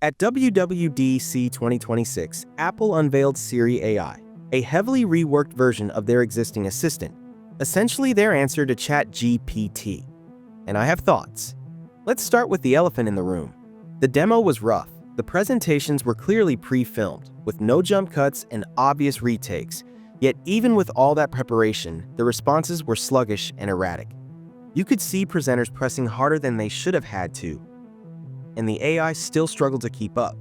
At WWDC 2026, Apple unveiled Siri AI, a heavily reworked version of their existing assistant, essentially their answer to ChatGPT. And I have thoughts. Let's start with the elephant in the room. The demo was rough. The presentations were clearly pre-filmed, with no jump cuts and obvious retakes. Yet even with all that preparation, the responses were sluggish and erratic. You could see presenters pressing harder than they should have had to, and the AI still struggled to keep up.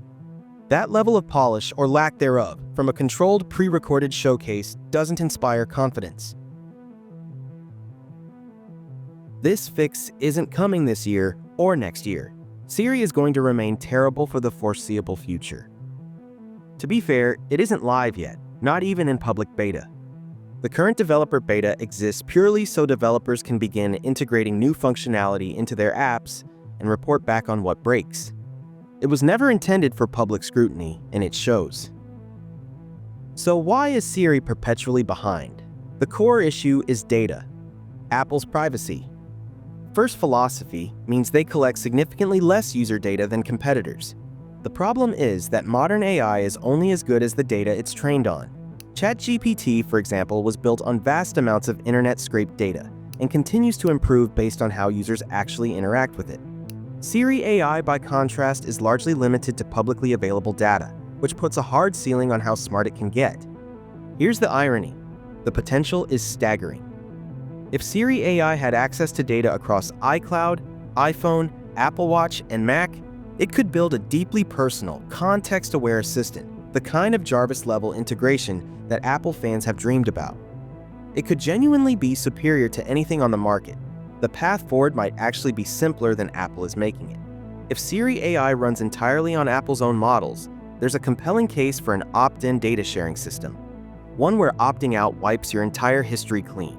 That level of polish, or lack thereof, from a controlled, pre-recorded showcase doesn't inspire confidence. This fix isn't coming this year or next year. Siri is going to remain terrible for the foreseeable future. To be fair, it isn't live yet, not even in public beta. The current developer beta exists purely so developers can begin integrating new functionality into their apps and report back on what breaks. It was never intended for public scrutiny, and it shows. So why is Siri perpetually behind? The core issue is data. Apple's privacy. First philosophy means they collect significantly less user data than competitors. The problem is that modern AI is only as good as the data it's trained on. ChatGPT, for example, was built on vast amounts of internet-scraped data and continues to improve based on how users actually interact with it. Siri AI, by contrast, is largely limited to publicly available data, which puts a hard ceiling on how smart it can get. Here's the irony. The potential is staggering. If Siri AI had access to data across iCloud, iPhone, Apple Watch, and Mac, it could build a deeply personal, context-aware assistant, the kind of Jarvis-level integration that Apple fans have dreamed about. It could genuinely be superior to anything on the market. The path forward might actually be simpler than Apple is making it. If Siri AI runs entirely on Apple's own models, there's a compelling case for an opt-in data sharing system, one where opting out wipes your entire history clean.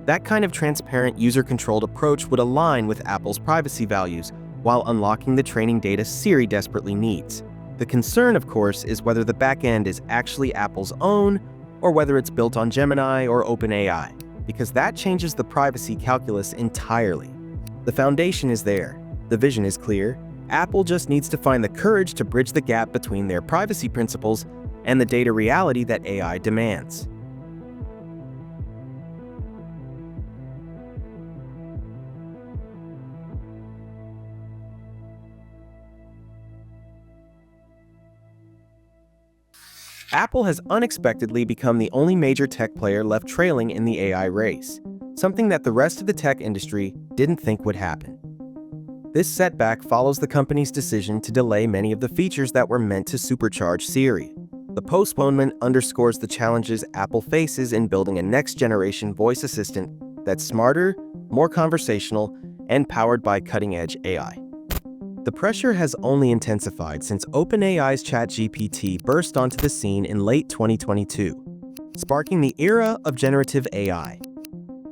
That kind of transparent, user-controlled approach would align with Apple's privacy values while unlocking the training data Siri desperately needs. The concern, of course, is whether the backend is actually Apple's own or whether it's built on Gemini or OpenAI, because that changes the privacy calculus entirely. The foundation is there. The vision is clear. Apple just needs to find the courage to bridge the gap between their privacy principles and the data reality that AI demands. Apple has unexpectedly become the only major tech player left trailing in the AI race, something that the rest of the tech industry didn't think would happen. This setback follows the company's decision to delay many of the features that were meant to supercharge Siri. The postponement underscores the challenges Apple faces in building a next-generation voice assistant that's smarter, more conversational, and powered by cutting-edge AI. The pressure has only intensified since OpenAI's ChatGPT burst onto the scene in late 2022, sparking the era of generative AI.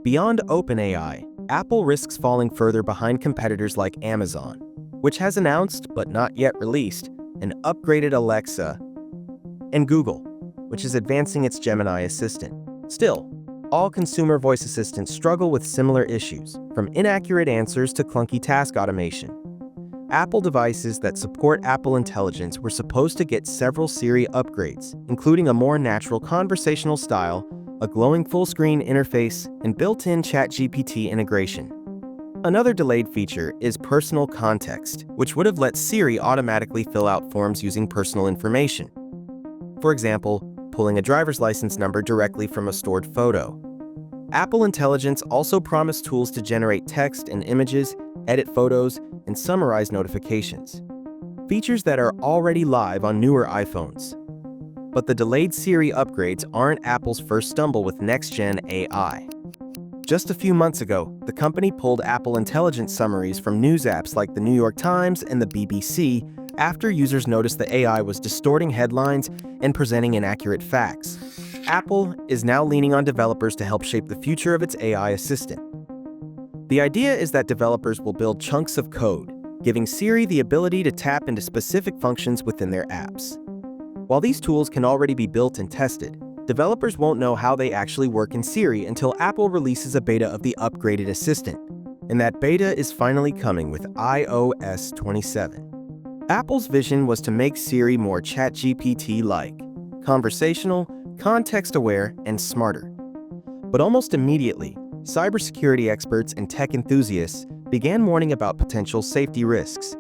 Beyond OpenAI, Apple risks falling further behind competitors like Amazon, which has announced, but not yet released, an upgraded Alexa, and Google, which is advancing its Gemini assistant. Still, all consumer voice assistants struggle with similar issues, from inaccurate answers to clunky task automation. Apple devices that support Apple Intelligence were supposed to get several Siri upgrades, including a more natural conversational style, a glowing full-screen interface, and built-in ChatGPT integration. Another delayed feature is personal context, which would have let Siri automatically fill out forms using personal information. For example, pulling a driver's license number directly from a stored photo. Apple Intelligence also promised tools to generate text and images, edit photos, and summarize notifications, features that are already live on newer iPhones. But the delayed Siri upgrades aren't Apple's first stumble with next-gen AI. Just a few months ago, the company pulled Apple Intelligence summaries from news apps like the New York Times and the BBC after users noticed the AI was distorting headlines and presenting inaccurate facts. Apple is now leaning on developers to help shape the future of its AI assistant. The idea is that developers will build chunks of code, giving Siri the ability to tap into specific functions within their apps. While these tools can already be built and tested, developers won't know how they actually work in Siri until Apple releases a beta of the upgraded assistant. And that beta is finally coming with iOS 27. Apple's vision was to make Siri more ChatGPT-like, conversational, context-aware, and smarter. But almost immediately, cybersecurity experts and tech enthusiasts began warning about potential safety risks.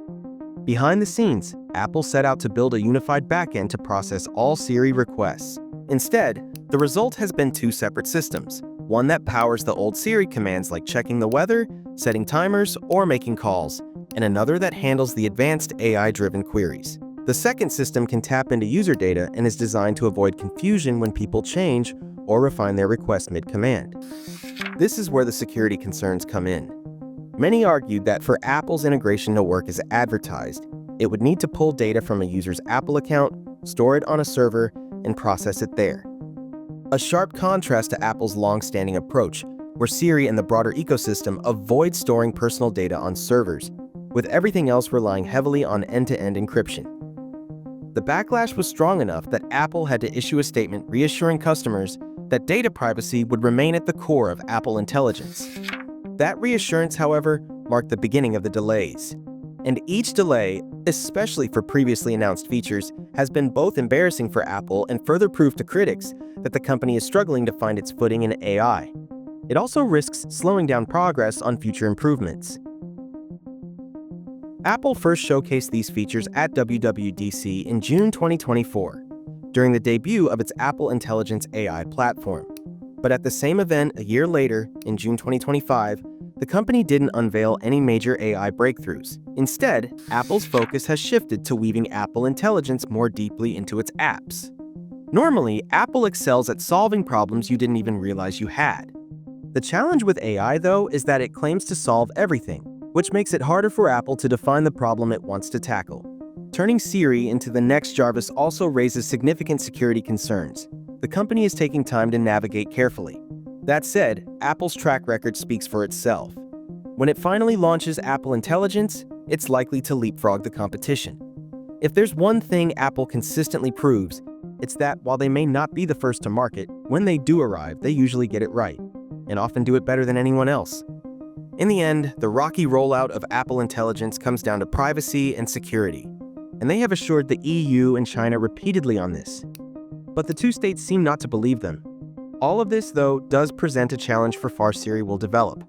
Behind the scenes, Apple set out to build a unified backend to process all Siri requests. Instead, the result has been two separate systems, one that powers the old Siri commands like checking the weather, setting timers, or making calls, and another that handles the advanced AI-driven queries. The second system can tap into user data and is designed to avoid confusion when people change or refine their request mid-command. This is where the security concerns come in. Many argued that for Apple's integration to work as advertised, it would need to pull data from a user's Apple account, store it on a server, and process it there. A sharp contrast to Apple's long-standing approach, where Siri and the broader ecosystem avoid storing personal data on servers, with everything else relying heavily on end-to-end encryption. The backlash was strong enough that Apple had to issue a statement reassuring customers that data privacy would remain at the core of Apple Intelligence. That reassurance, however, marked the beginning of the delays. And each delay, especially for previously announced features, has been both embarrassing for Apple and further proof to critics that the company is struggling to find its footing in AI. It also risks slowing down progress on future improvements. Apple first showcased these features at WWDC in June 2024, during the debut of its Apple Intelligence AI platform. But at the same event a year later, in June 2025, the company didn't unveil any major AI breakthroughs. Instead, Apple's focus has shifted to weaving Apple Intelligence more deeply into its apps. Normally, Apple excels at solving problems you didn't even realize you had. The challenge with AI, though, is that it claims to solve everything, which makes it harder for Apple to define the problem it wants to tackle. Turning Siri into the next Jarvis also raises significant security concerns. The company is taking time to navigate carefully. That said, Apple's track record speaks for itself. When it finally launches Apple Intelligence, it's likely to leapfrog the competition. If there's one thing Apple consistently proves, it's that while they may not be the first to market, when they do arrive, they usually get it right, and often do it better than anyone else. In the end, the rocky rollout of Apple Intelligence comes down to privacy and security, and they have assured the EU and China repeatedly on this. But the two states seem not to believe them. All of this, though, does present a challenge for how Siri will develop.